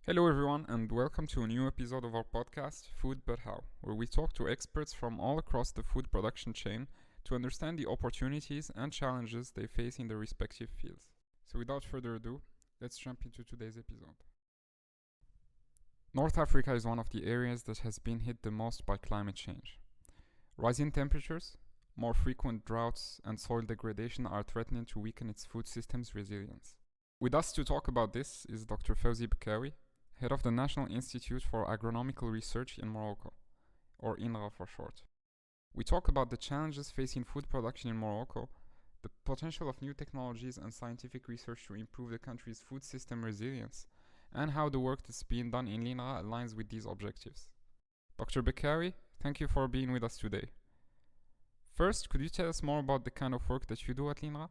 Hello, everyone, and welcome to a new episode of our podcast, FoodButHow, where we talk to experts from all across the food production chain to understand the opportunities and challenges they face in their respective fields. So, without further ado, let's jump into today's episode. North Africa is one of the areas that has been hit the most by climate change. Rising temperatures, more frequent droughts, and soil degradation are threatening to weaken its food system's resilience. With us to talk about this is Dr. Faouzi Bekkaoui, head of the National Institute for Agronomical Research in Morocco, or INRA for short. We talk about the challenges facing food production in Morocco, the potential of new technologies and scientific research to improve the country's food system resilience, and how the work that's being done in INRA aligns with these objectives. Dr. Bekkaoui, thank you for being with us today. First, could you tell us more about the kind of work that you do at INRA?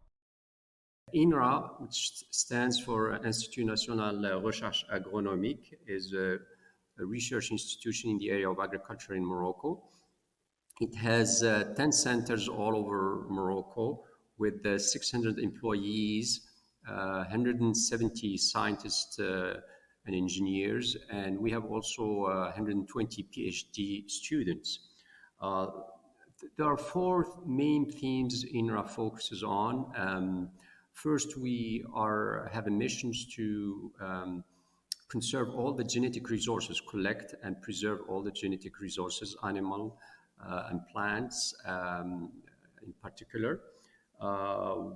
INRA, which stands for Institut National Recherche Agronomique, is a research institution in the area of agriculture in Morocco. It has 10 centers all over Morocco with 600 employees, 170 scientists and engineers, and we have also 120 PhD students. There are four main themes INRA focuses on. First, we have a mission to conserve all the genetic resources, collect and preserve all the genetic resources, animal and plants in particular.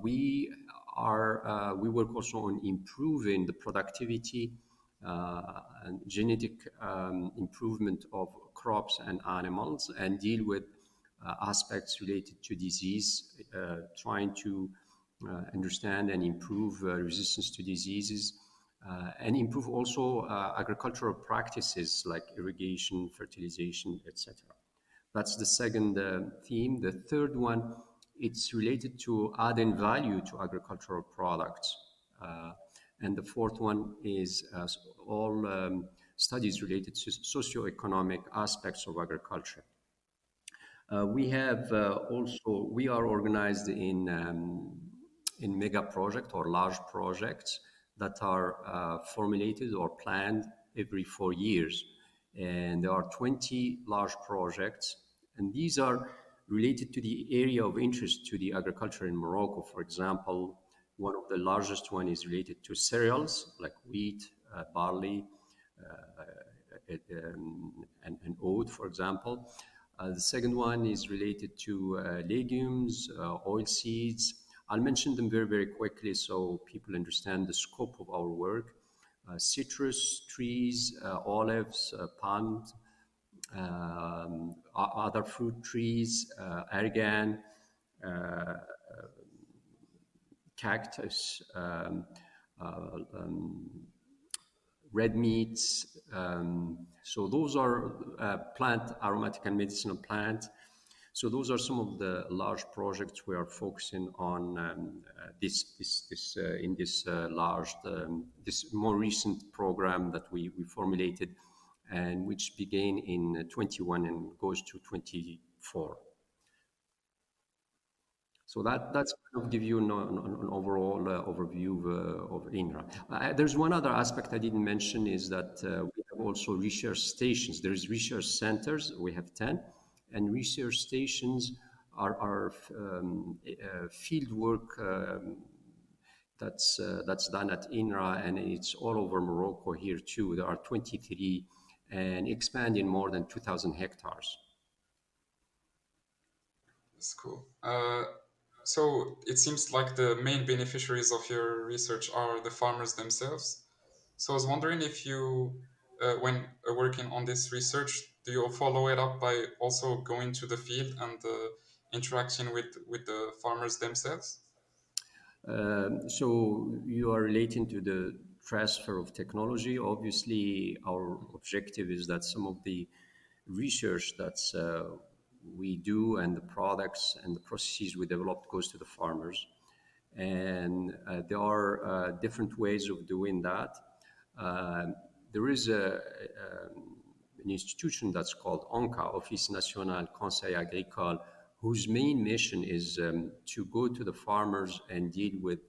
We work also on improving the productivity and genetic improvement of crops and animals, and deal with aspects related to disease, trying to understand and improve resistance to diseases, and improve also agricultural practices like irrigation, fertilization, etc. That's the second theme. The third one, it's related to adding value to agricultural products. And the fourth one is all studies related to socioeconomic aspects of agriculture. We are organized in mega projects or large projects that are formulated or planned every 4 years. And there are 20 large projects, and these are related to the area of interest to the agriculture in Morocco. For example, one of the largest one is related to cereals like wheat, barley, and oat, for example. The second one is related to legumes, oil seeds. I'll mention them very, very quickly so people understand the scope of our work. Citrus trees, olives, palms, other fruit trees, argan, cactus, red meats. So those are plant, aromatic and medicinal plants. So those are some of the large projects we are focusing on in this this more recent program that we formulated, and which began in 21 and goes to 24. So that's kind of give you an overall overview of INRA. There's one other aspect I didn't mention is that we have also research stations. There's research centers. We have 10. And research stations are field work that's done at INRA, and it's all over Morocco here too. There are 23 and expanding more than 2,000 hectares. That's cool. So it seems like the main beneficiaries of your research are the farmers themselves. So I was wondering if you, when working on this research, do you follow it up by also going to the field and interacting with the farmers themselves? So you are relating to the transfer of technology. Obviously, our objective is that some of the research that's we do and the products and the processes we developed goes to the farmers. And there are different ways of doing that. There is an institution that's called ONCA, Office National Conseil Agricole, whose main mission is to go to the farmers and deal with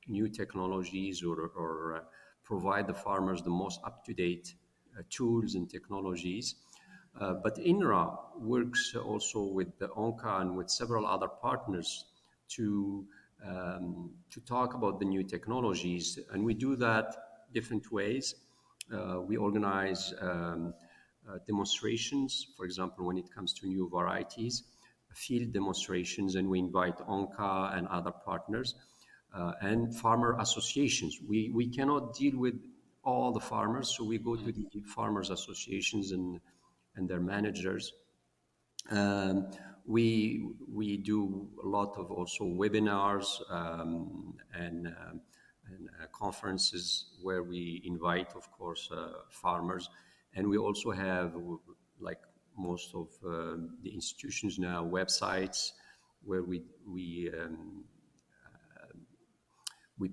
new technologies or provide the farmers the most up-to-date tools and technologies. But INRA works also with the ONCA and with several other partners to talk about the new technologies, and we do that different ways. We organize demonstrations, for example, when it comes to new varieties, field demonstrations, and we invite ONCA and other partners and farmer associations. We cannot deal with all the farmers, so we go to the farmers associations and their managers. Um, we do a lot of also webinars and conferences where we invite, of course, farmers, and we also have, like most of the institutions now, websites where we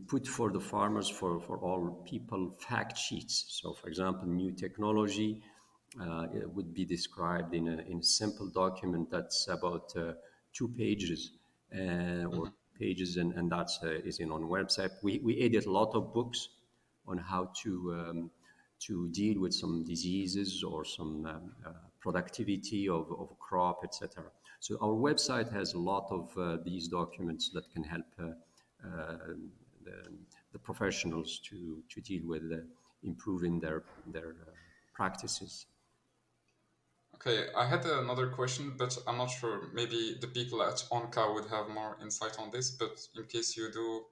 put for the farmers, for all people, fact sheets. So, for example, new technology it would be described in a simple document that's about 2 pages or pages, and that's is in on website. We edit a lot of books on how to deal with some diseases or some productivity of a crop, etc. So our website has a lot of these documents that can help the professionals to deal with improving their practices. Okay, I had another question, but I'm not sure. Maybe the people at ONCA would have more insight on this, but in case you do,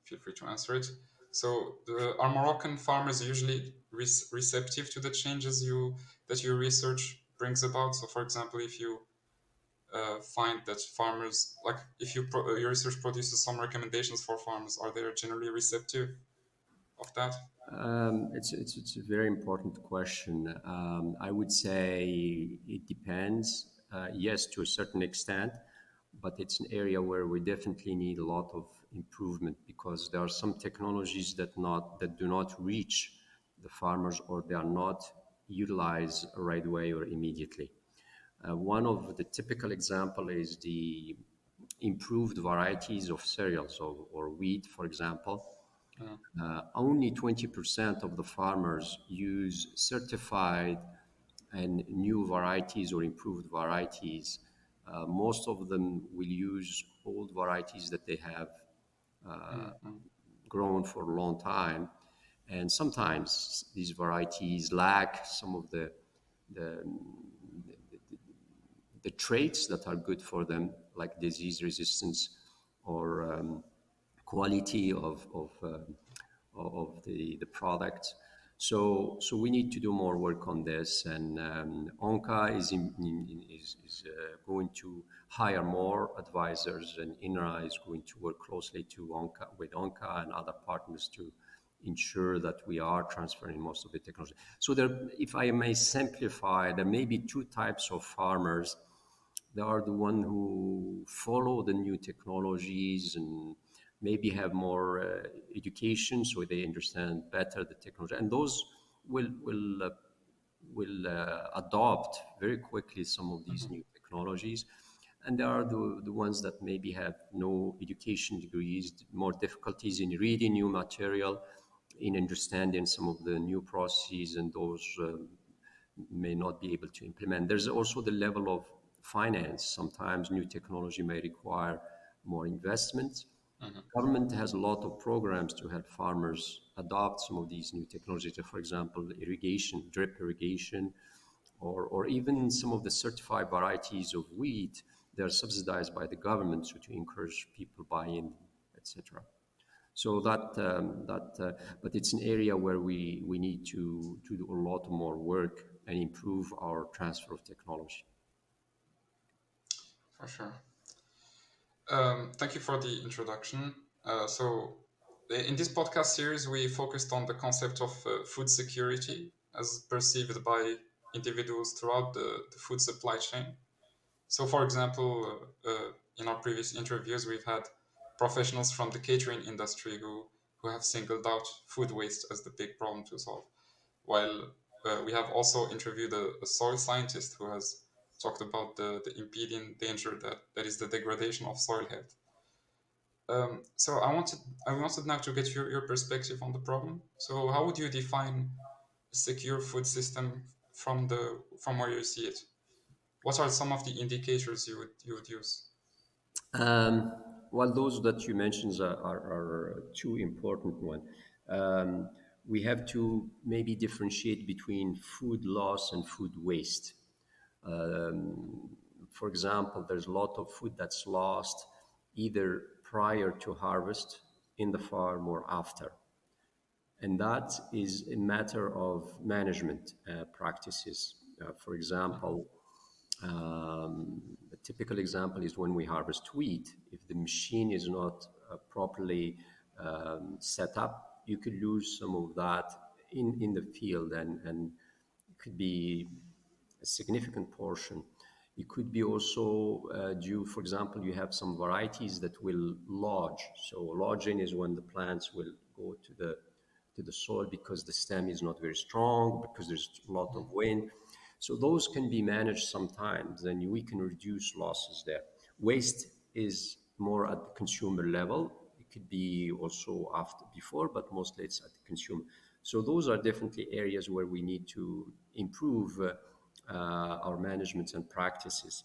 feel free to answer it. So, are Moroccan farmers usually receptive to the changes that your research brings about? So, for example, if you find that farmers, like if your research produces some recommendations for farmers, are they generally receptive of that? It's a very important question. I would say it depends. Yes, to a certain extent, but it's an area where we definitely need a lot of improvement because there are some technologies that do not reach the farmers, or they are not utilized right away or immediately. One of the typical example is the improved varieties of cereals or wheat, for example. Only 20% of the farmers use certified and new varieties or improved varieties. Most of them will use old varieties that they have grown for a long time. And sometimes these varieties lack some of the, the traits that are good for them, like disease resistance or quality of the product. So we need to do more work on this, and ONCA is going to hire more advisors, and INRA is going to work closely with ONCA and other partners to ensure that we are transferring most of the technology. So there, if I may simplify, there may be two types of farmers. There are the one who follow the new technologies and maybe have more education, so they understand better the technology, and those will adopt very quickly some of these new technologies. And there are the ones that maybe have no education degrees, more difficulties in reading new material, in understanding some of the new processes, and those may not be able to implement. There's also the level of finance. Sometimes new technology may require more investment. Government has a lot of programs to help farmers adopt some of these new technologies. For example, irrigation, drip irrigation, or even some of the certified varieties of wheat. They're subsidized by the government, so to encourage people buy-in, etc. So but it's an area where we need to do a lot more work and improve our transfer of technology. For sure. Thank you for the introduction. In this podcast series, we focused on the concept of food security as perceived by individuals throughout the food supply chain. So, for example, in our previous interviews, we've had professionals from the catering industry who have singled out food waste as the big problem to solve, while we have also interviewed a soil scientist who has talked about the impeding danger that is the degradation of soil health. So I wanted now to get your perspective on the problem. So how would you define a secure food system from where you see it? What are some of the indicators you would use? Um, well, those that you mentioned are two important ones. Um, we have to maybe differentiate between food loss and food waste. For example, there's a lot of food that's lost either prior to harvest in the farm or after. And that is a matter of management practices. For example, a typical example is when we harvest wheat. If the machine is not properly set up, you could lose some of that in the field, and it could be a significant portion. It could be also due, for example, you have some varieties that will lodge. So lodging is when the plants will go to the soil because the stem is not very strong, because there's a lot of wind. So those can be managed sometimes, and we can reduce losses there. Waste is more at the consumer level. It could be also after, before, but mostly it's at the consumer. So those are definitely areas where we need to improve our management and practices.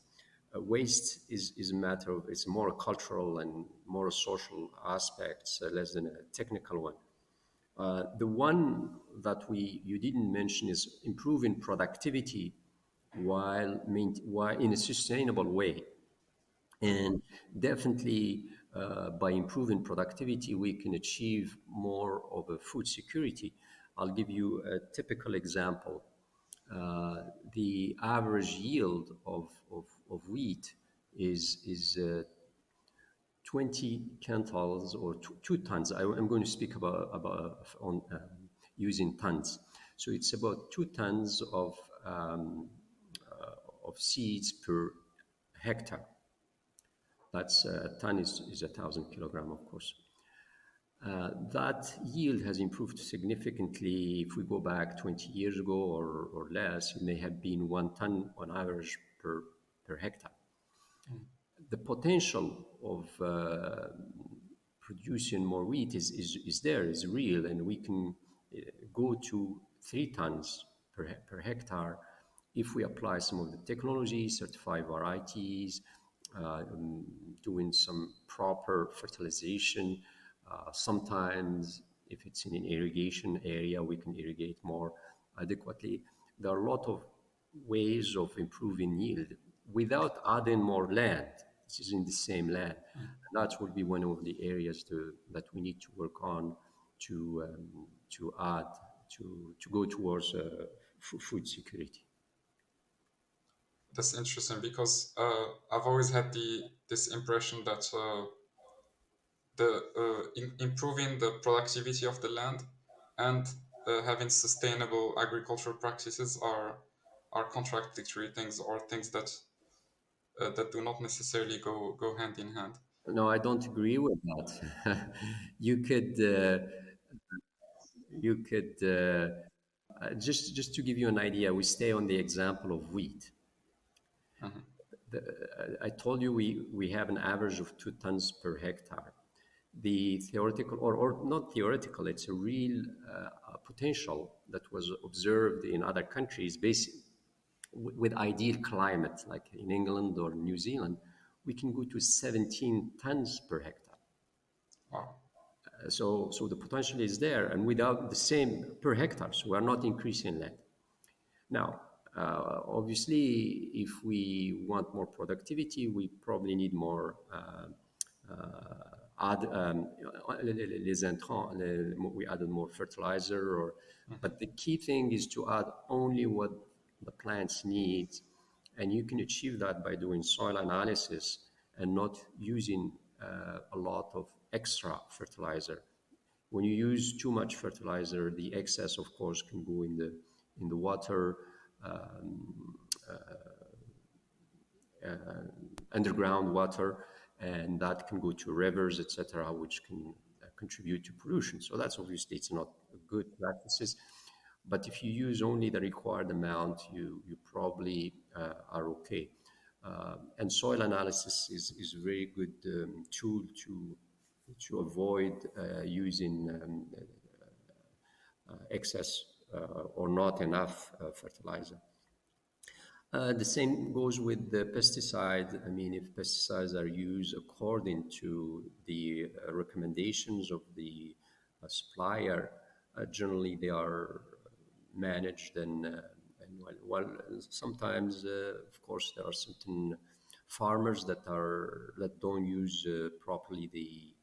Waste is a matter of, it's more a cultural and more a social aspects, less than a technical one. The one that you didn't mention is improving productivity while in a sustainable way. And definitely, by improving productivity, we can achieve more of a food security. I'll give you a typical example. The average yield of wheat is 20 quintals or 2 tons. I'm going to speak about on using tons. So it's about 2 tons of seeds per hectare. That's a ton is 1,000 kilogram, of course. That yield has improved significantly. If we go back 20 years ago or less, it may have been 1 ton on average per hectare. The potential of producing more wheat is there, is real, and we can go to 3 tons per hectare if we apply some of the technology, certified varieties, doing some proper fertilization. Sometimes, if it's in an irrigation area, we can irrigate more adequately. There are a lot of ways of improving yield without adding more land. This is in the same land. And that would be one of the areas that we need to work on to add to go towards food security. That's interesting because I've always had this impression that improving the productivity of the land and having sustainable agricultural practices are contradictory things, or things that do not necessarily go hand in hand. No, I don't agree with that. you could you could just to give you an idea. We stay on the example of wheat. Mhm. I told you we have an average of 2 tons per hectare. The theoretical, or not theoretical, it's a real potential that was observed in other countries with ideal climate, like in England or New Zealand, we can go to 17 tons per hectare. Wow. So the potential is there, and without the same per hectare, so we are not increasing land. Now, obviously, if we want more productivity, we probably need more les intrants. We added more fertilizer, but the key thing is to add only what the plants need, and you can achieve that by doing soil analysis and not using a lot of extra fertilizer. When you use too much fertilizer, the excess, of course, can go in the water, underground water, and that can go to rivers, etc., which can contribute to pollution. So that's obviously it's not good practices. But if you use only the required amount, you probably are okay. And soil analysis is a very good tool to avoid using excess or not enough fertilizer. The same goes with the pesticide. I mean, if pesticides are used according to the recommendations of the supplier, generally they are managed sometimes, of course, there are certain farmers that don't use properly the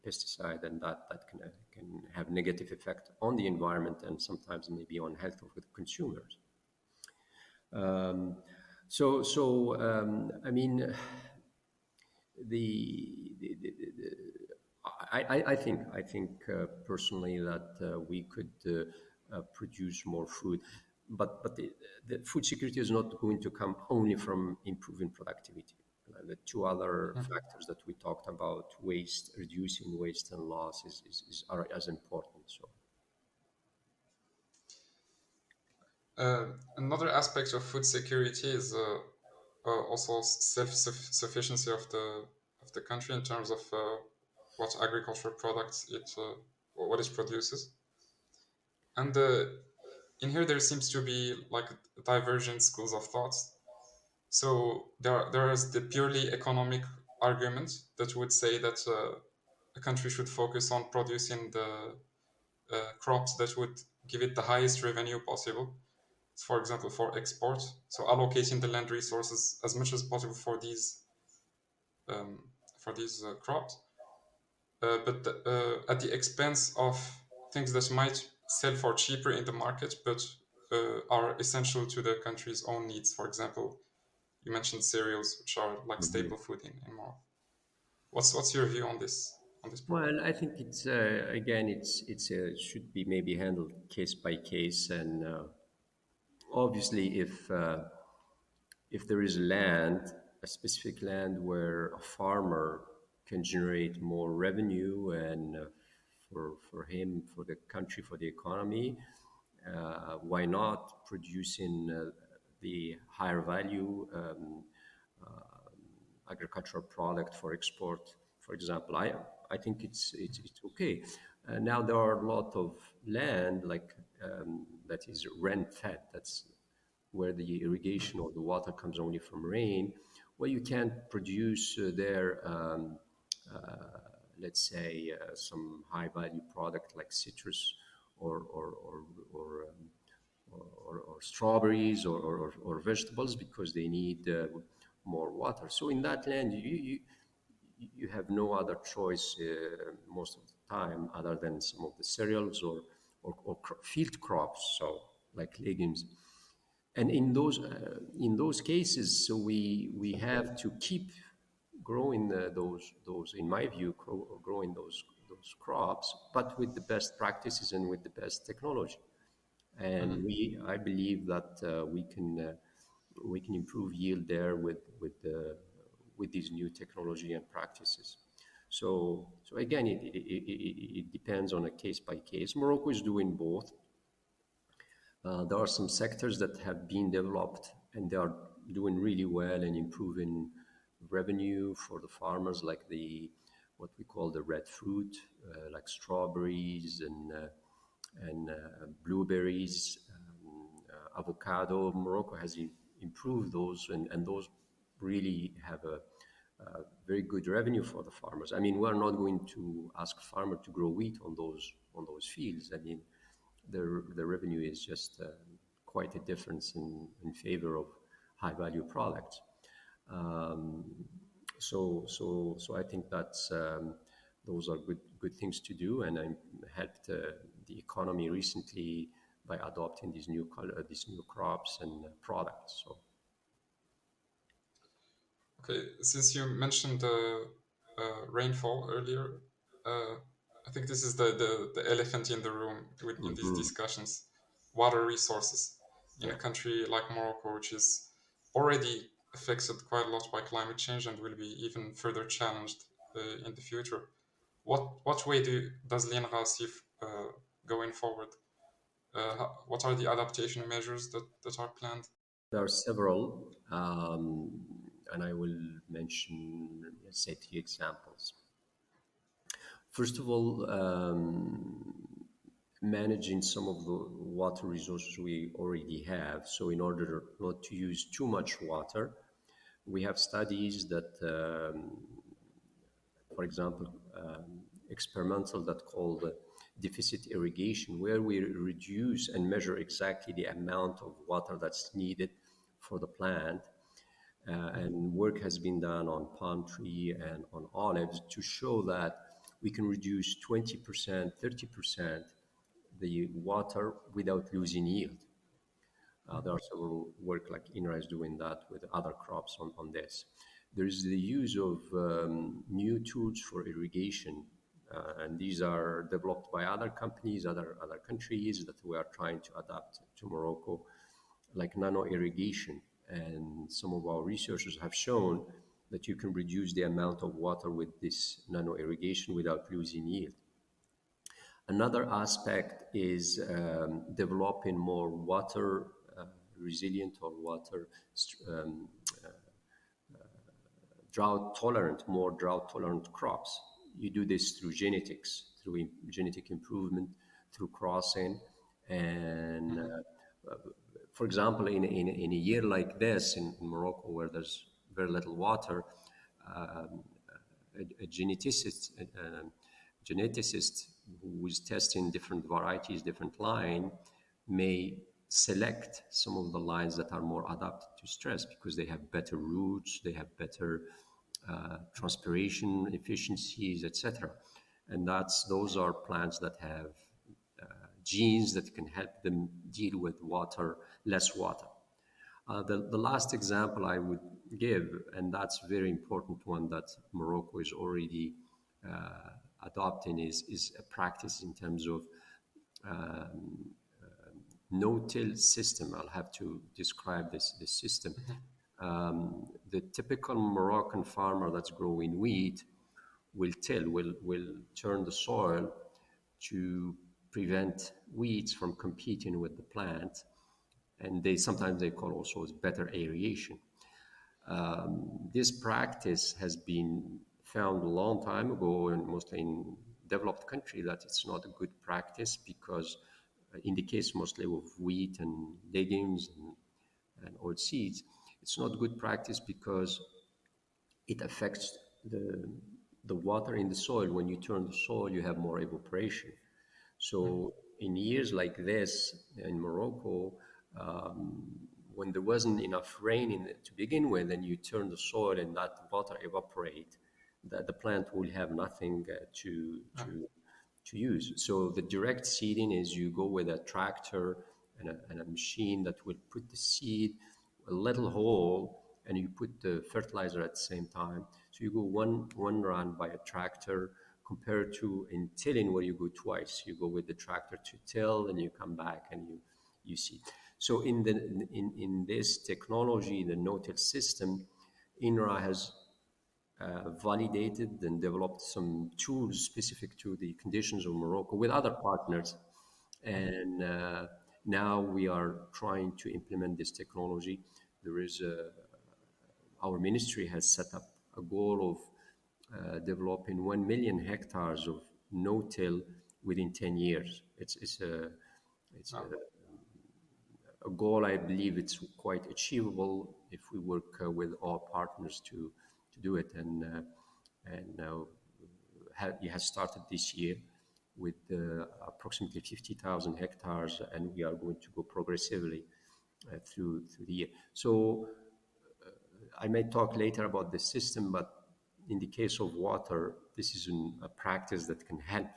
pesticide, and that can have negative effect on the environment and sometimes maybe on health of the consumers. Um, I mean, I think personally that we could produce more food, but the food security is not going to come only from improving productivity. The two other factors that we talked about, waste, reducing waste and loss, are as important. So. Another aspect of food security is also self-sufficiency of the country in terms of what agricultural products what it produces. And in here there seems to be like divergent schools of thoughts. So there is the purely economic argument that would say that a country should focus on producing the crops that would give it the highest revenue possible, for example, for export. So allocating the land resources as much as possible for these crops, but at the expense of things that might sell for cheaper in the market, but are essential to the country's own needs. For example, you mentioned cereals, which are like Mhm. staple food in Morocco. What's your view on this problem? Well, I think it's again, should be maybe handled case by case, and obviously, if there is land, a specific land where a farmer can generate more revenue, and for him, for the country, for the economy, why not producing the higher value agricultural product for export, for example. I think it's okay. Now there are a lot of land like that is rain fed. That's where the irrigation or the water comes only from rain. Well, you can't produce there, let's say, some high value product like citrus or or strawberries or vegetables, because they need more water. So in that land, you have no other choice most of the time other than some of the cereals or field crops, so like legumes. And in those cases, so we have to keep growing those in my view, growing those crops, but with the best practices and with the best technology. And I believe that we can improve yield there with these new technology and practices. So again, it depends on a case by case. Morocco is doing both. There are some sectors that have been developed and they are doing really well and improving revenue for the farmers, like the what we call the red fruit, like strawberries and blueberries, avocado. Morocco has improved those, and those really have a very good revenue for the farmers. I mean, we're not going to ask farmer to grow wheat on those fields. I mean, the revenue is just quite a difference in favor of high value products. Um, so I think that's those are good things to do, and I helped the economy recently by adopting these new crops and products. So. Okay, since you mentioned the rainfall earlier, uh, I think this is the elephant in the room in these Mhm. discussions. Water resources in a Yeah. country like Morocco, which is already affected quite a lot by climate change and will be even further challenged in the future. What way does l'INRA see going forward? What are the adaptation measures that are planned? There are several, and I will mention, let's say, three examples. First of all, managing some of the water resources we already have. So, in order not to use too much water, we have studies that, for example, experimental that called deficit irrigation, where we reduce and measure exactly the amount of water that's needed for the plant. And work has been done on palm tree and on olives to show that we can reduce 20%, 30% the water without losing yield. There are several work like INRA is doing that with other crops on this. There is the use of new tools for irrigation, and these are developed by other companies, other countries that we are trying to adapt to Morocco, like nano irrigation. And some of our researchers have shown that you can reduce the amount of water with this nano irrigation without losing yield. Another aspect is developing more water resilient or water um, more drought tolerant crops. You do this through genetics, through genetic improvement, through crossing. And for example, in a year like this in Morocco, where there's very little water, a geneticist who is testing different varieties, different line, may select some of the lines that are more adapted to stress because they have better roots, they have better transpiration efficiencies, etc. And those are plants that have genes that can help them deal with water, less water. The last example I would give, and that's a very important one that Morocco is already adopting, is a practice in terms of no-till system. I'll have to describe this system. The typical Moroccan farmer that's growing wheat will turn the soil to prevent weeds from competing with the plant, and sometimes they call also as better aeration. This practice has been found a long time ago, and mostly in developed countries, that it's not a good practice because, in the case mostly of wheat and legumes and oil seeds, it's not good practice because it affects the water in the soil. When you turn the soil, you have more evaporation. So in years like this in Morocco, when there wasn't enough rain to begin with, and you turn the soil and that water evaporate, that the plant will have nothing to use. So the direct seeding is you go with a tractor and a machine that will put the seed a little hole, and you put the fertilizer at the same time. So you go one run by a tractor compared to in tilling where you go twice. You go with the tractor to till, and you come back and you seed. So in this technology, the no-till system, INRA has validated and developed some tools specific to the conditions of Morocco with other partners. And now we are trying to implement this technology. Our ministry has set up a goal of developing 1 million hectares of no-till within 10 years. It's a goal. I believe it's quite achievable if we work with all partners to do it. And it has started this year with approximately 50,000 hectares, and we are going to go progressively through the year. So I may talk later about the system, but in the case of water, this is a practice that can help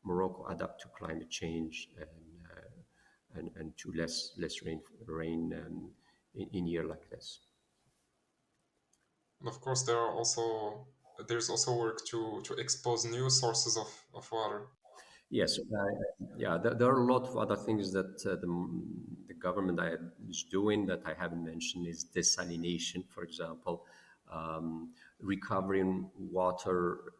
Morocco adapt to climate change and to less rain in year like this. And of course, there's also work to expose new sources of water. Yes, there are a lot of other things that the government is doing that I haven't mentioned. Is desalination, for example, recovering water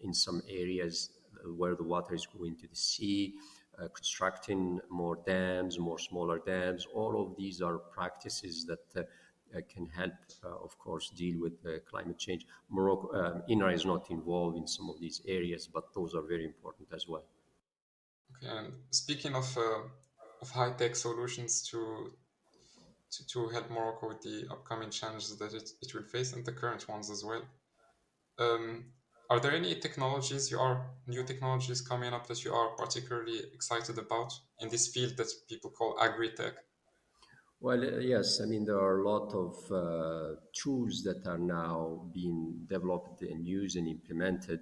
in some areas where the water is going to the sea, constructing more dams, more smaller dams. All of these are practices that can help, of course, deal with climate change. Morocco, INRA is not involved in some of these areas, but those are very important as well. Okay, and speaking of high tech solutions to help Morocco with the upcoming challenges that it will face and the current ones as well. Um, are there any new technologies coming up that you are particularly excited about in this field that people call agri-tech? Well, yes, I mean, there are a lot of tools that are now being developed and used and implemented.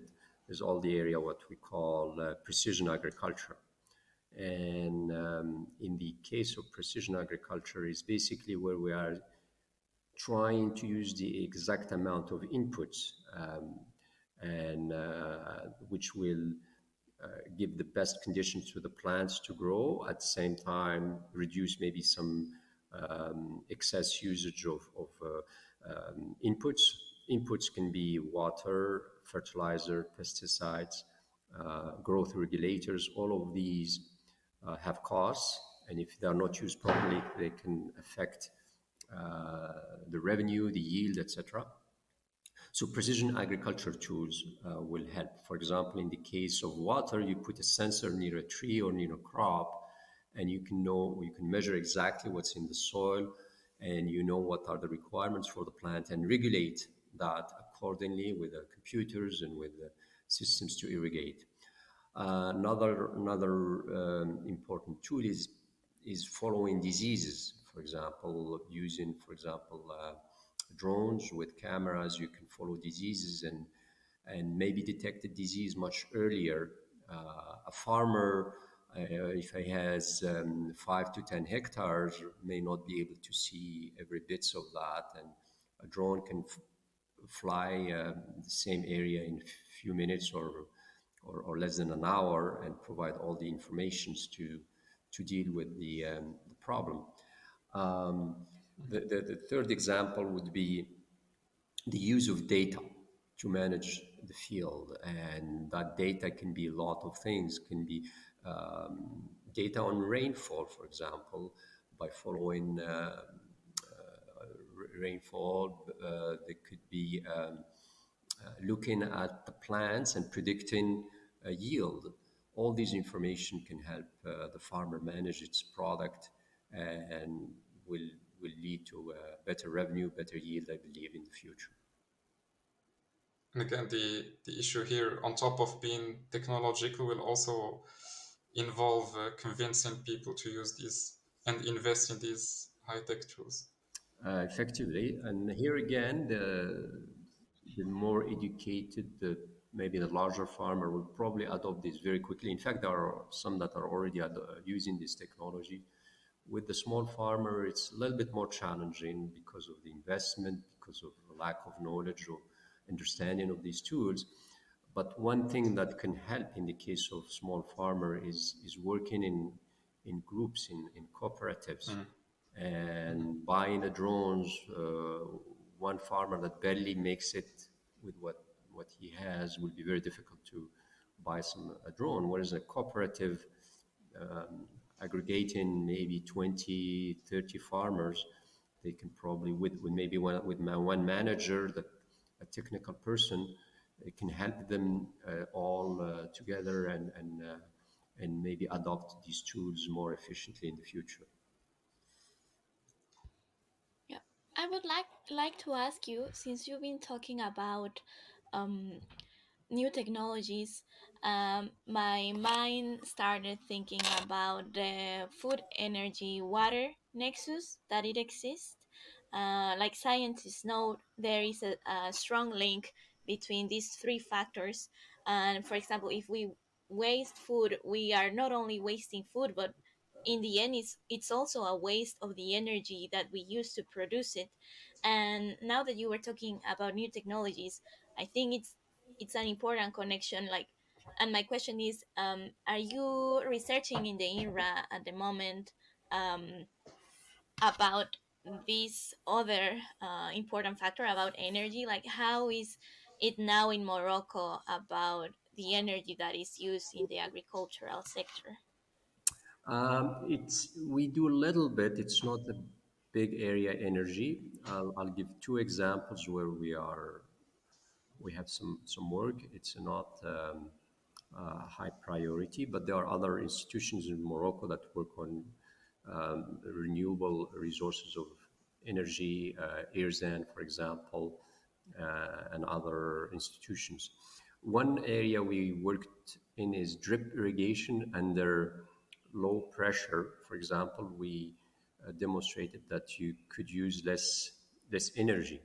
There's all the area what we call precision agriculture. And in the case of precision agriculture, is basically where we are trying to use the exact amount of inputs and which will give the best conditions to the plants to grow, at the same time reduce maybe some excess usage of inputs. Inputs can be water, fertilizer, pesticides, growth regulators. All of these have costs, and if they are not used properly, they can affect the revenue, the yield, etc. So precision agriculture tools will help. For example, in the case of water, you put a sensor near a tree or near a crop, and you can measure exactly what's in the soil, and you know what are the requirements for the plant, and regulate that accordingly with the computers and with the systems to irrigate. Another important tool is following diseases. For example, using drones with cameras, you can follow diseases and maybe detect the disease much earlier. A farmer, if he has 5 to 10 hectares, may not be able to see every bits of that, and a drone can fly the same area in a few minutes or less than an hour and provide all the informations to deal with the problem. Um, the third example would be the use of data to manage the field, and that data can be a lot of things. Can be data on rainfall, for example, by following rainfall. There could be looking at the plants and predicting yield. All this information can help the farmer manage its product and will will lead to better revenue, better yield, I believe, in the future. And again, the issue here, on top of being technological, will also involve convincing people to use these and invest in these high-tech tools. Effectively, and here again, the more educated, maybe the larger farmer will probably adopt this very quickly. In fact, there are some that are already using this technology. With the small farmer, it's a little bit more challenging because of the investment, because of the lack of knowledge or understanding of these tools. But one thing that can help in the case of small farmer is working in groups, in cooperatives, and buying the drones. One farmer that barely makes it with what he has will be very difficult to buy a drone. Whereas a cooperative aggregating maybe 20, 30 farmers, they can probably with maybe one manager, that a technical person, it can help them all together and maybe adopt these tools more efficiently in the future. Yeah, I would like to ask you, since you've been talking about um, new technologies, my mind started thinking about the food, energy, water nexus that it exists. Like scientists know, there is a strong link between these three factors. And for example, if we waste food, we are not only wasting food, but in the end, it's also a waste of the energy that we use to produce it. And now that you were talking about new technologies, I think it's an important connection. Like, and my question is, are you researching in the INRA at the moment um, about this other important factor about energy? Like, how is it now in Morocco about the energy that is used in the agricultural sector? It's we do a little bit. It's not a big area energy. I'll give two examples where we have some work. It's not high priority, but there are other institutions in Morocco that work on renewable resources of energy, IRZAN, for example, and other institutions. One area we worked in is drip irrigation under low pressure. For example, we demonstrated that you could use less energy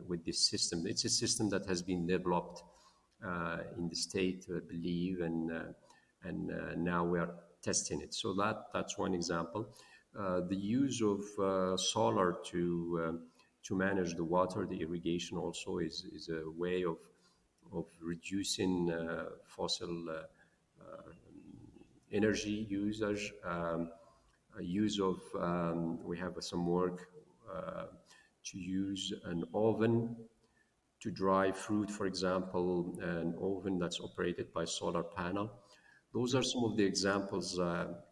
with this system. It's a system that has been developed in the state, I believe, and now we are testing it. So that's one example. The use of solar to manage the water, the irrigation also is a way of reducing fossil energy usage. Use of we have some work to use an oven to dry fruit, for example, an oven that's operated by solar panel. Those are some of the examples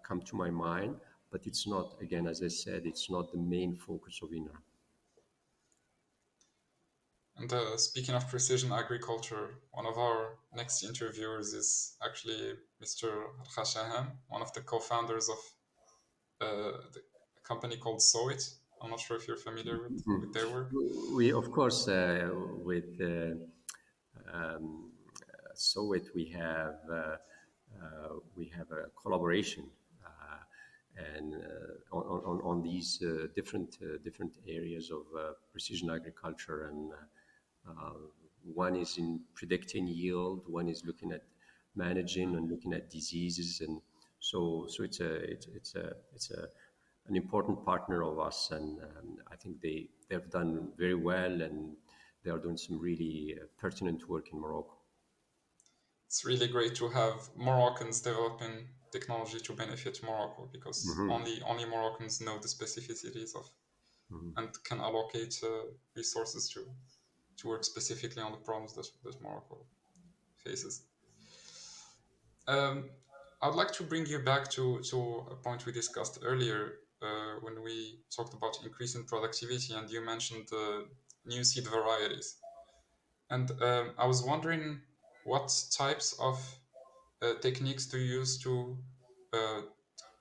come to my mind, but it's not, again, as I said, it's not the main focus of INRA. And speaking of precision agriculture, one of our next interviewers is actually Mr. Khashaham, one of the co-founders of the company called Sowit. I'm not sure if you're familiar with their work. We, of course, with Sowit, we have a collaboration and on these different areas of precision agriculture, and one is in predicting yield, one is looking at managing and looking at diseases, and so it's an important partner of us, and I think they've done very well, and they are doing some really pertinent work in Morocco. It's really great to have Moroccans developing technology to benefit Morocco, because only Moroccans know the specificities of and can allocate resources to work specifically on the problems that Morocco faces. I'd like to bring you back to a point we discussed earlier when we talked about increasing productivity, and you mentioned new seed varieties. And I was wondering, what types of techniques do you use to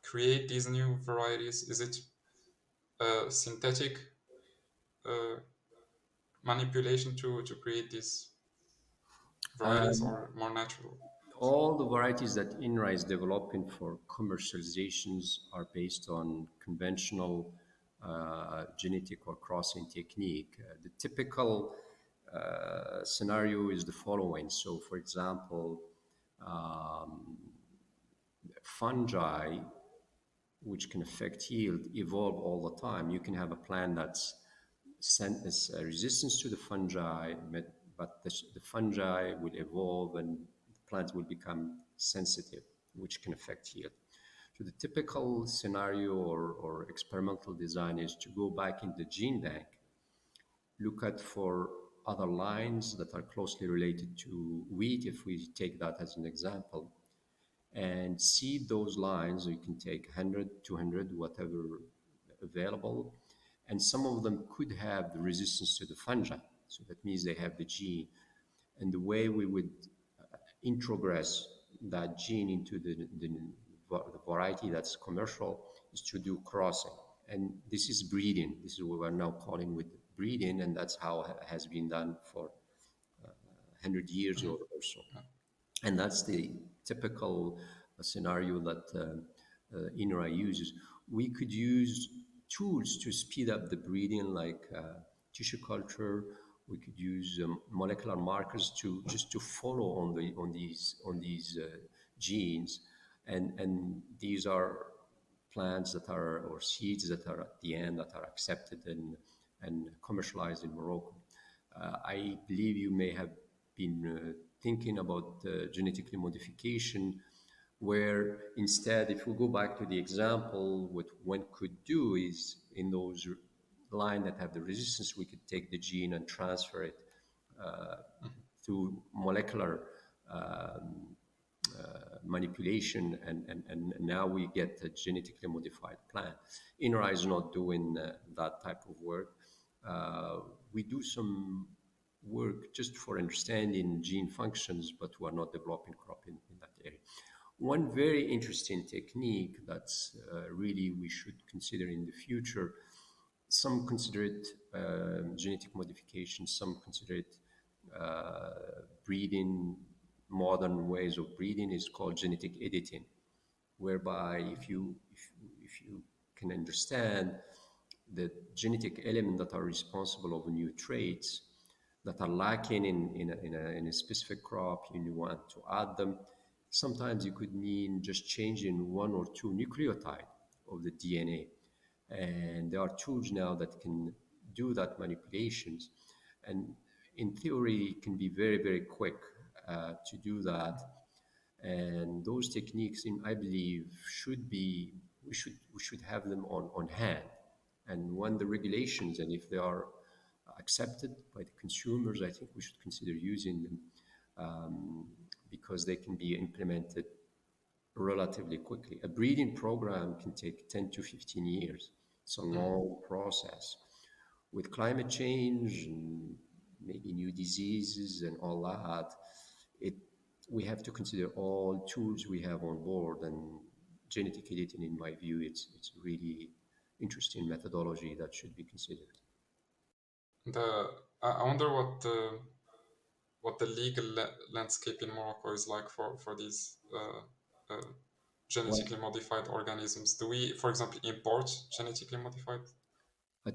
create these new varieties? Is it synthetic manipulation to create these varieties, or more natural? All the varieties that INRA is developing for commercializations are based on conventional genetic or crossing technique. The typical scenario is the following. So, for example, fungi, which can affect yield, evolve all the time. You can have a plant that's resistance to the fungi, but the fungi will evolve and the plant will become sensitive, which can affect yield. So the typical scenario or experimental design is to go back in the gene bank, look at for other lines that are closely related to wheat, if we take that as an example, and seed those lines. You can take 100, 200, whatever available, and some of them could have the resistance to the fungi. So that means they have the gene. And the way we would introgress that gene into the variety that's commercial is to do crossing. And this is breeding. This is what we're now calling with breeding, and that's how it has been done for 100 years or so. And that's the typical scenario that INRA uses. We could use tools to speed up the breeding, like tissue culture. We could use molecular markers to follow on these genes, and these are plants that are, or seeds that are at the end, that are accepted and commercialized in Morocco. I believe you may have been thinking about genetically modification, where instead, if we go back to the example, what one could do is, in those lines that have the resistance, we could take the gene and transfer it through molecular manipulation, and now we get a genetically modified plant. INRA is not doing that type of work. We do some work just for understanding gene functions, but we are not developing crop in that area. One very interesting technique that's really we should consider in the future, some consider it genetic modification, some consider it breeding, modern ways of breeding, is called genetic editing, whereby if you can understand the genetic elements that are responsible of new traits that are lacking in a specific crop, you want to add them. Sometimes it could mean just changing one or two nucleotide of the DNA. And there are tools now that can do that manipulations. And in theory, it can be very, very quick to do that. And those techniques, I believe, we should have them on hand. And when the regulations, and if they are accepted by the consumers, I think we should consider using them because they can be implemented relatively quickly. A breeding program can take 10 to 15 years. It's a long process. With climate change and maybe new diseases and all that, we have to consider all tools we have on board. And genetic editing, in my view, it's really interesting methodology that should be considered. I wonder what the legal landscape in Morocco is like for these genetically modified organisms. Do we, for example, import genetically modified?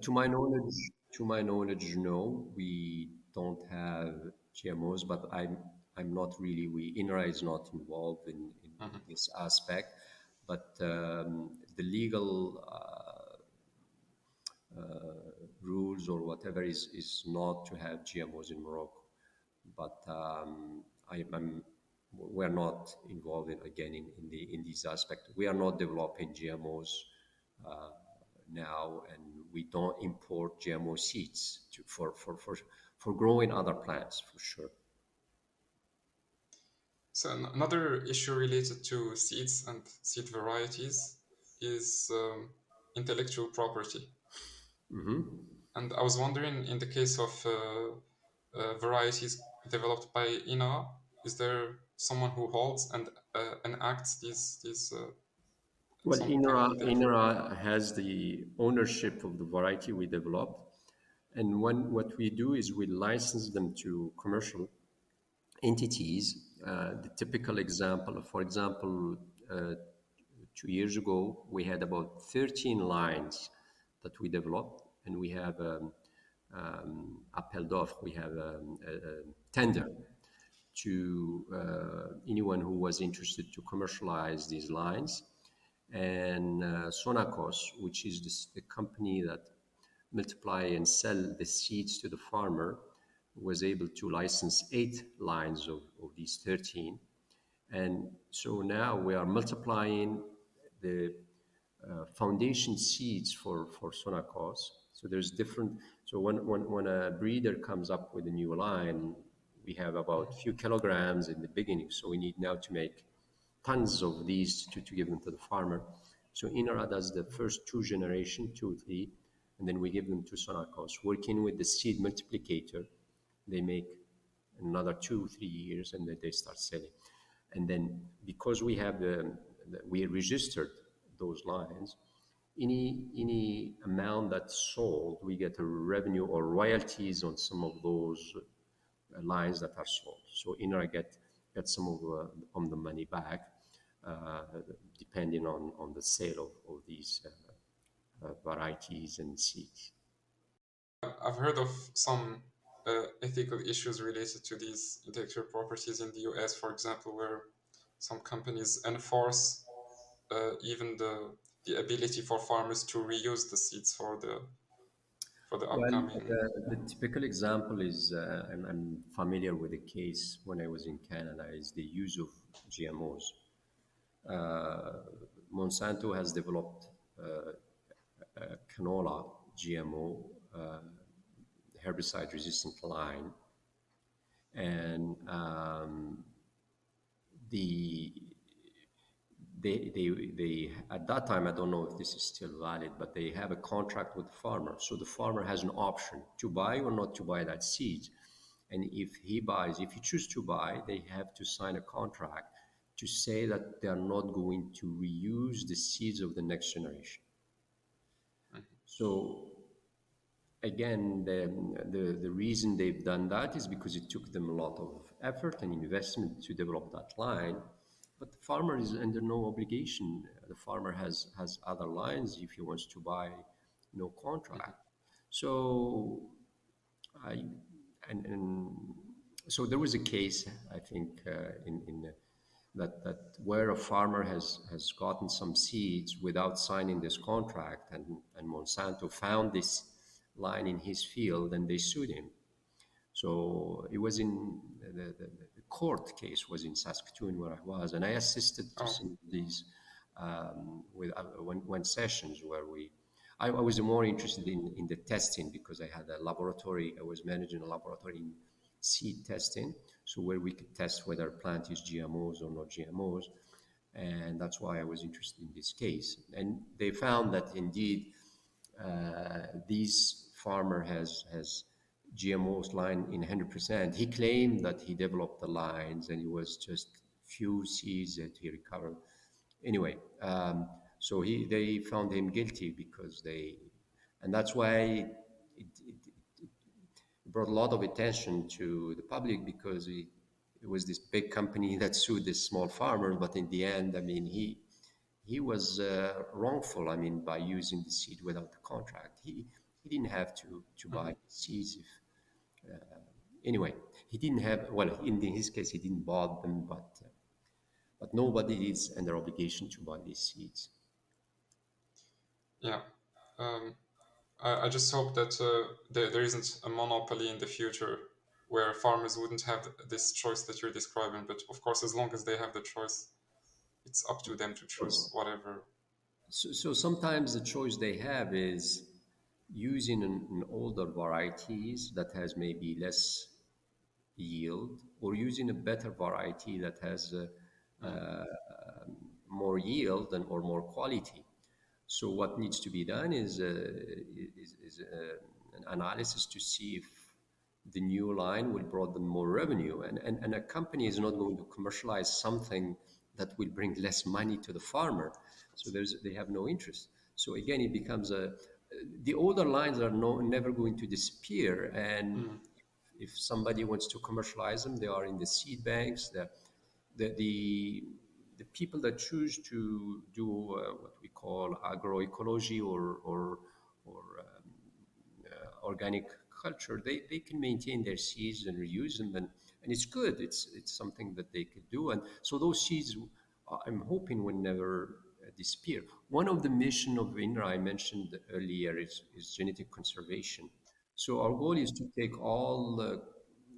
To my knowledge, no, we don't have GMOs. But I'm not really. INRA is not involved in this aspect. But the legal rules or whatever is not to have GMOs in Morocco. But we're not involved in this aspect. We are not developing GMOs now, and we don't import GMO seeds for growing other plants, for sure. So another issue related to seeds and seed varieties is intellectual property. And I was wondering, in the case of varieties developed by INRA, is there someone who holds and enacts these Well, some kind of INRA has the ownership of the variety we developed. And what we do is we license them to commercial entities. The typical example, for example, 2 years ago, we had about 13 lines that we developed, and we have appel d'offre, we have a tender to anyone who was interested to commercialize these lines. And Sonacos, which is the company that multiply and sell the seeds to the farmer, was able to license 8 lines of these 13. And so now we are multiplying the foundation seeds for Sonacos. So there's different. So when a breeder comes up with a new line, we have about a few kilograms in the beginning. So we need now to make tons of these to give them to the farmer. So INRA does the first 2 generations, 2 or 3, and then we give them to Sonacos. Working with the seed multiplicator, they make another 2 or 3 years, and then they start selling. And then because we have we registered those lines, any amount that's sold, we get a revenue or royalties on some of those lines that are sold. So INRA get some of the money back, depending on the sale of these varieties and seeds. I've heard of some ethical issues related to these intellectual properties in the US, for example, where some companies enforce even the ability for farmers to reuse the seeds for the upcoming. The typical example is, and I'm familiar with the case when I was in Canada, is the use of GMOs. Monsanto has developed canola GMO, herbicide-resistant line, and they at that time, I don't know if this is still valid, but they have a contract with the farmer. So the farmer has an option to buy or not to buy that seed. And if he chooses to buy, they have to sign a contract to say that they are not going to reuse the seeds of the next generation. So again, the reason they've done that is because it took them a lot of effort and investment to develop that line. But the farmer is under no obligation. The farmer has other lines if he wants to buy, no contract. So I and so there was a case, I think, in that where a farmer has gotten some seeds without signing this contract, and Monsanto found this line in his field, and they sued him. So it was in the court case was in Saskatoon where I was, and I assisted to some of these with one sessions where I was more interested in the testing because I had a laboratory. I was managing a laboratory in seed testing, so where we could test whether a plant is GMOs or not GMOs, and that's why I was interested in this case. And they found that indeed this farmer has GMOs line in 100%. He claimed that he developed the lines and it was just few seeds that he recovered. Anyway, so they found him guilty because and that's why it brought a lot of attention to the public because it was this big company that sued this small farmer. But in the end, I mean, he was wrongful. I mean, by using the seed without the contract, he didn't have to buy seeds. Anyway, he didn't have. Well, in his case, he didn't buy them, but nobody is under obligation to buy these seeds. Yeah. I just hope that there isn't a monopoly in the future where farmers wouldn't have this choice that you're describing. But of course, as long as they have the choice, it's up to them to choose whatever. So sometimes the choice they have is using an older varieties that has maybe less yield, or using a better variety that has more yield or more quality. So what needs to be done is an analysis to see if the new line will bring them more revenue. And a company is not going to commercialize something that will bring less money to the farmer. So they have no interest. So again, it becomes the older lines are never going to disappear. And if somebody wants to commercialize them, they are in the seed banks. The people that choose to do what we call agroecology or organic culture, they can maintain their seeds and reuse them, and it's good. It's something that they could do, and so those seeds, I'm hoping, will never disappear. One of the mission of INRA I mentioned earlier is genetic conservation. So our goal is to take all the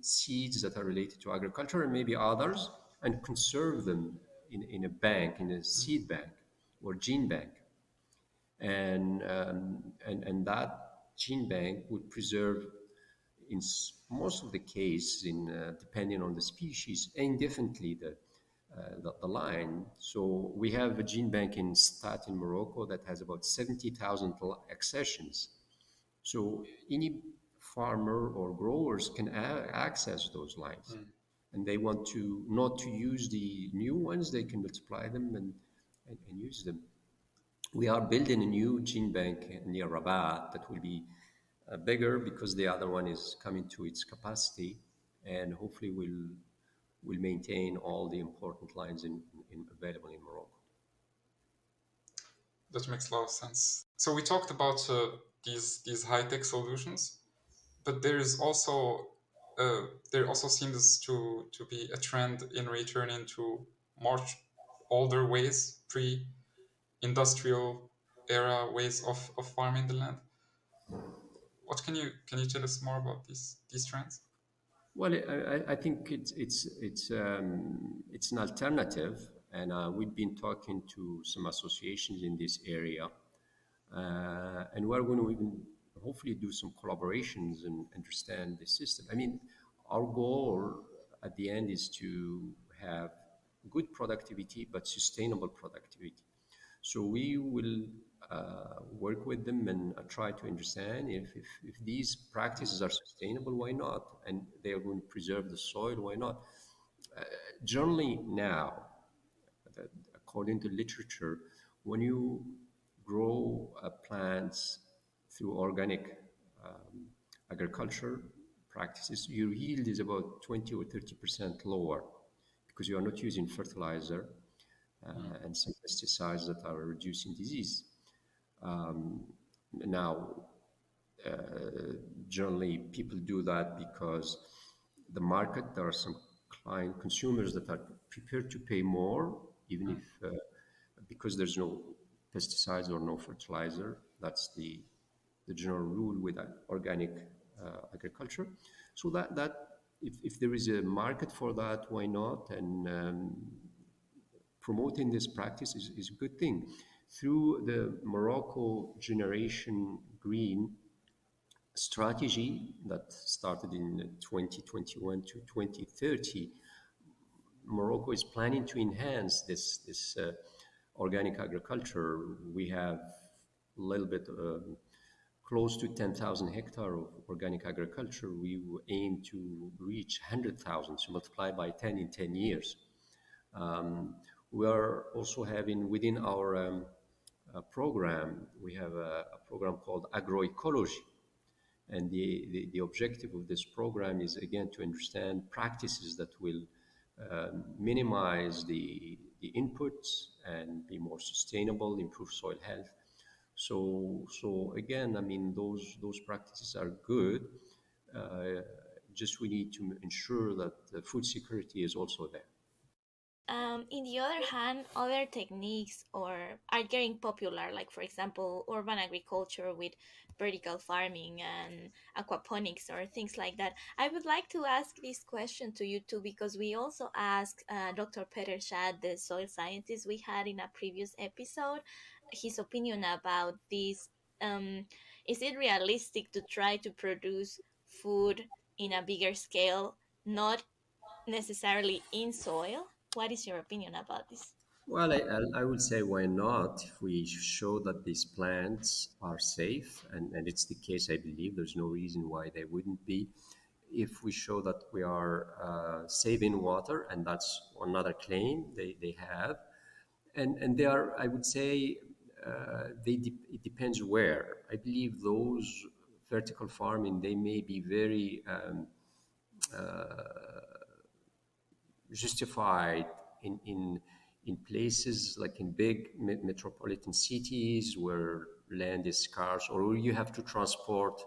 seeds that are related to agriculture and maybe others and conserve them in a bank, in a seed bank or gene bank. And that gene bank would preserve, in most of the case, depending on the species, indefinitely the line. So we have a gene bank in Stat in Morocco that has about 70,000 accessions. So any farmer or growers can access those lines. And they want to not to use the new ones, they can multiply them and use them. We are building a new gene bank near Rabat that will be bigger because the other one is coming to its capacity, and hopefully will maintain all the important lines available in Morocco. That makes a lot of sense. So we talked about these high-tech solutions, but there also seems to be a trend in returning to much older ways, pre-industrial era ways of farming the land. What can you tell us more about these trends? Well, I think it's an alternative, and we've been talking to some associations in this area, and we're going to even hopefully do some collaborations and understand the system. I mean, our goal at the end is to have good productivity, but sustainable productivity. So we will work with them and try to understand if these practices are sustainable, why not? And they are going to preserve the soil, why not? Generally now, that according to literature, when you grow plants through organic agriculture practices, your yield is about 20 or 30% lower because you are not using fertilizer and some pesticides that are reducing disease. Now, generally, people do that because the market, there are some client consumers that are prepared to pay more, even if because there's no pesticides or no fertilizer. That's the general rule with organic agriculture. So that if there is a market for that, why not? And promoting this practice is a good thing. Through the Morocco Generation Green strategy that started in 2021 to 2030, Morocco is planning to enhance this organic agriculture. We have a little bit close to 10,000 hectares of organic agriculture. We aim to reach 100,000, so multiply by 10 in 10 years. We are also having within our program, we have a program called agroecology. And the objective of this program is, again, to understand practices that will minimize the inputs and be more sustainable, improve soil health. So again, I mean, those practices are good. Just we need to ensure that the food security is also there. In the other hand, other techniques are getting popular, like for example, urban agriculture with vertical farming and aquaponics or things like that. I would like to ask this question to you too, because we also asked Dr. Peter Shad, the soil scientist we had in a previous episode, his opinion about this. Is it realistic to try to produce food in a bigger scale, not necessarily in soil? What is your opinion about this? Well, I would say why not? If we show that these plants are safe, and it's the case, I believe, there's no reason why they wouldn't be. If we show that we are saving water, and that's another claim they have, and they are, I would say, it depends where. I believe those vertical farming, they may be very justified in places like in big metropolitan cities where land is scarce, or where you have to transport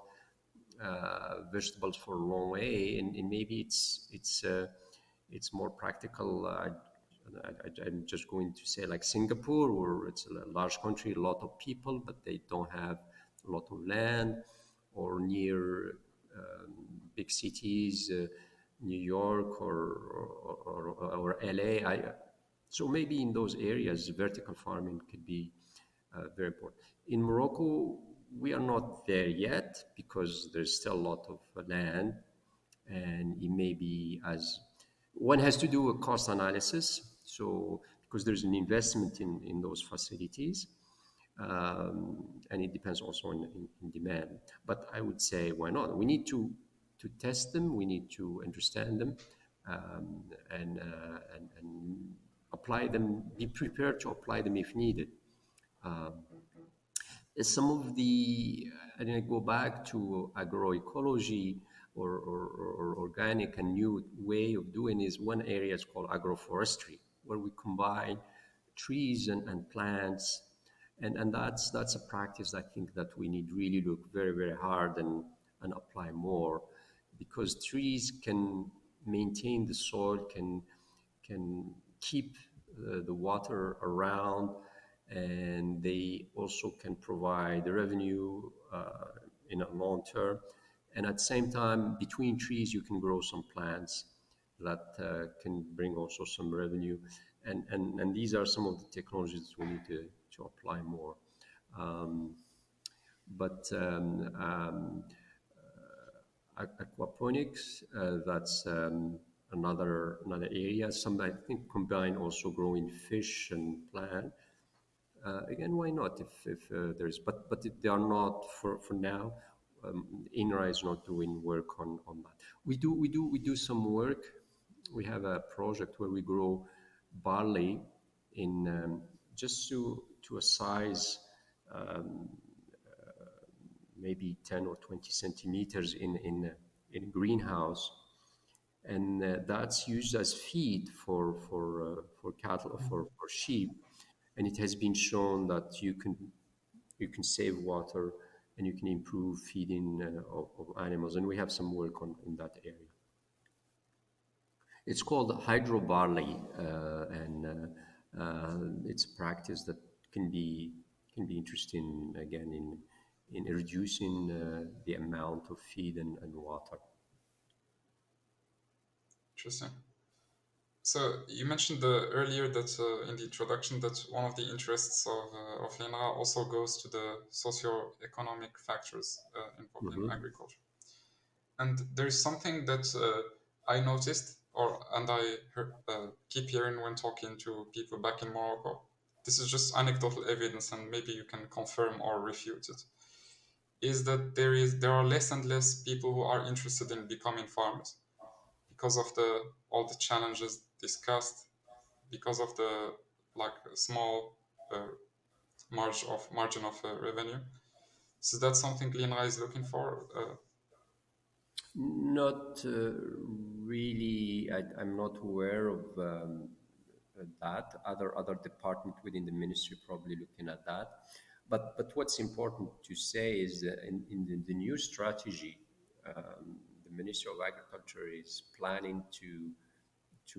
vegetables for a long way, and maybe it's more practical. I'm just going to say like Singapore, where it's a large country, a lot of people, but they don't have a lot of land, or near big cities, New York or LA. So maybe in those areas, vertical farming could be very important. In Morocco, we are not there yet because there's still a lot of land, and it may be as one has to do a cost analysis. So because there's an investment in those facilities, and it depends also in demand. But I would say why not? We need to test them. We need to understand them, and apply them. Be prepared to apply them if needed. Some of the, and I go back to agroecology or organic, a new way of doing is one area is called agroforestry, where we combine trees and plants, and that's a practice I think that we need really look very, very hard and apply more, because trees can maintain the soil, can keep the water around, and they also can provide the revenue in a long term. And at the same time, between trees, you can grow some plants that can bring also some revenue. And these are some of the technologies we need to apply more. But aquaponics, that's another area. Some I think combine also growing fish and plant. Again, why not? If there's but they are not for now. INRA is not doing work on that. We do some work. We have a project where we grow barley in just to a size maybe 10 or 20 centimeters in a greenhouse, and that's used as feed for cattle, for sheep, and it has been shown that you can save water and you can improve feeding of animals, and we have some work on in that area. It's called hydro barley, and it's a practice that can be interesting again in reducing the amount of feed and water. Interesting. So you mentioned earlier that in the introduction that one of the interests of INRA also goes to the socio-economic factors involved in agriculture. And there's something that I noticed, and I keep hearing when talking to people back in Morocco. This is just anecdotal evidence, and maybe you can confirm or refute it. Is that there are less and less people who are interested in becoming farmers because of all the challenges discussed, because of the small margin of revenue. So that's something INRA is looking for. Not really. I'm not aware of that. Other department within the ministry probably looking at that. But what's important to say is that in the new strategy, the Ministry of Agriculture is planning to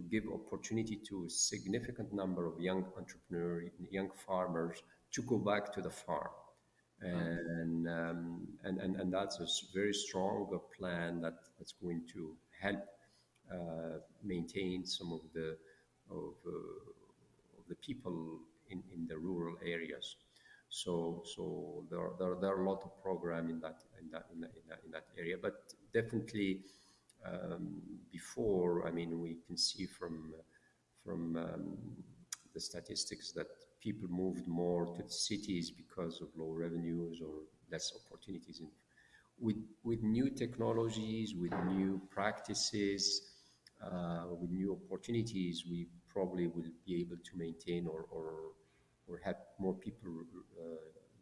give opportunity to a significant number of young entrepreneurs, young farmers to go back to the farm. And that's a very strong plan that's going to help maintain some of the people in the rural areas. So there are a lot of program in that area, but definitely before, I mean, we can see from the statistics that people moved more to the cities because of low revenues or less opportunities. And with new technologies, with new practices, with new opportunities, we probably will be able to maintain or have more people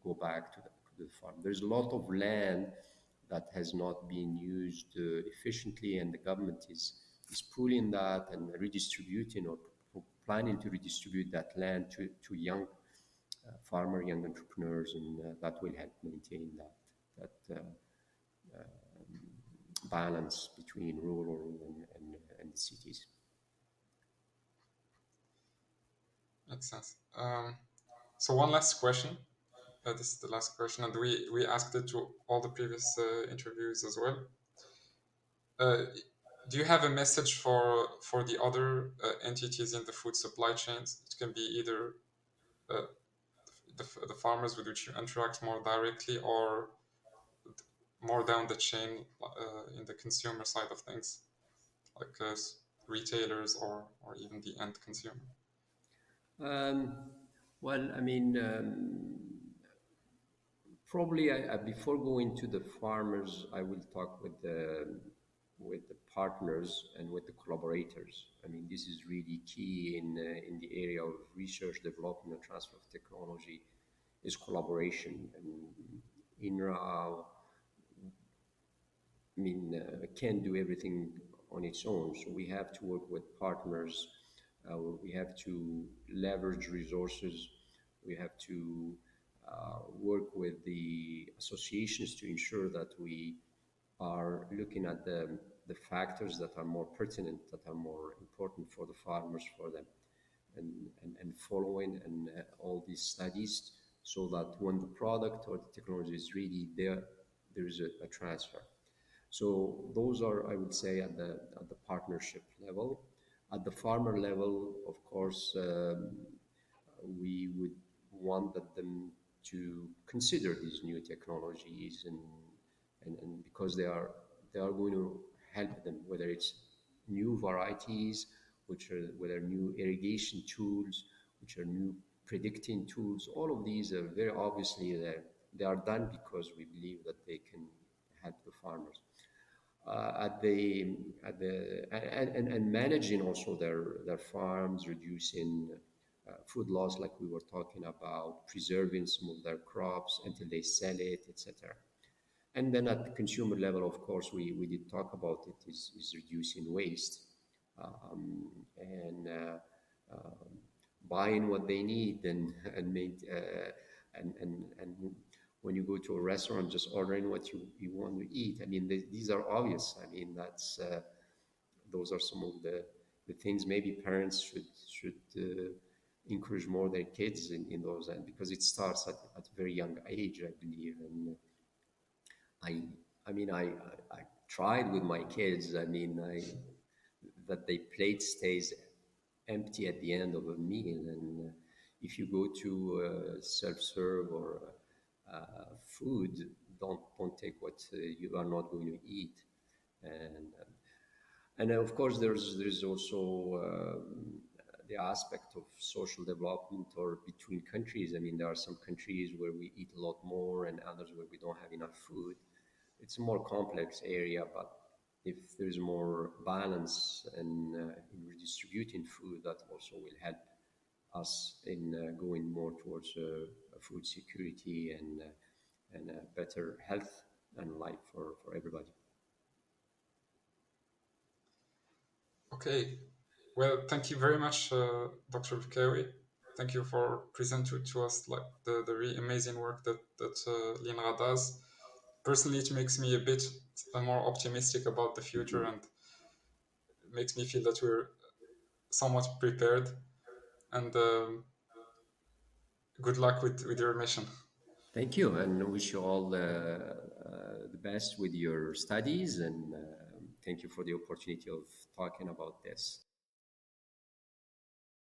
go back to the farm. There's a lot of land that has not been used efficiently, and the government is pooling that and redistributing or planning to redistribute that land to young young entrepreneurs, and that will help maintain that balance between rural and the cities. Makes sense. So one last question. This is the last question, and we asked it to all the previous interviews as well. Do you have a message for the other entities in the food supply chains? It can be either the farmers with which you interact more directly, or more down the chain in the consumer side of things, like retailers or even the end consumer. Well, I mean, probably before going to the farmers, I will talk with the partners and with the collaborators. I mean, this is really key in the area of research, development, and transfer of technology is collaboration. And INRA, I mean, can't do everything on its own. So we have to work with partners. We have to leverage resources. We have to work with the associations to ensure that we are looking at the factors that are more pertinent, that are more important for the farmers, for them, and following and all these studies, so that when the product or the technology is really there, there is a transfer. So those are, I would say, at the partnership level. At the farmer level, of course, we would want them to consider these new technologies, and because they are going to help them, whether it's new varieties, whether new irrigation tools, which are new predicting tools. All of these are very obviously there. They are done because we believe that they can help the farmers and managing also their farms, reducing food loss, like we were talking about, preserving some of their crops until they sell it, etc. And then at the consumer level, of course, we did talk about it, is reducing waste and buying what they need and made and when you go to a restaurant, just ordering what you want to eat. I mean, these are obvious. I mean, those are some of the things maybe parents should encourage more their kids in those, and because it starts at a very young age, I believe. And I I mean, I tried with my kids. I mean, that their plate stays empty at the end of a meal. And if you go to self-serve or food, don't take what you are not going to eat. And of course, there's also the aspect of social development or between countries. I mean, there are some countries where we eat a lot more and others where we don't have enough food. It's a more complex area, but if there's more balance in redistributing food, that also will help us in going more towards food security and better health and life for everybody. Okay, well, thank you very much, Dr. Bekkaoui. Thank you for presenting to us like the really amazing work that l'INRA does. Personally, it makes me a bit more optimistic about the future and makes me feel that we're somewhat prepared. And good luck with your mission. Thank you, and wish you all the best with your studies, and thank you for the opportunity of talking about this.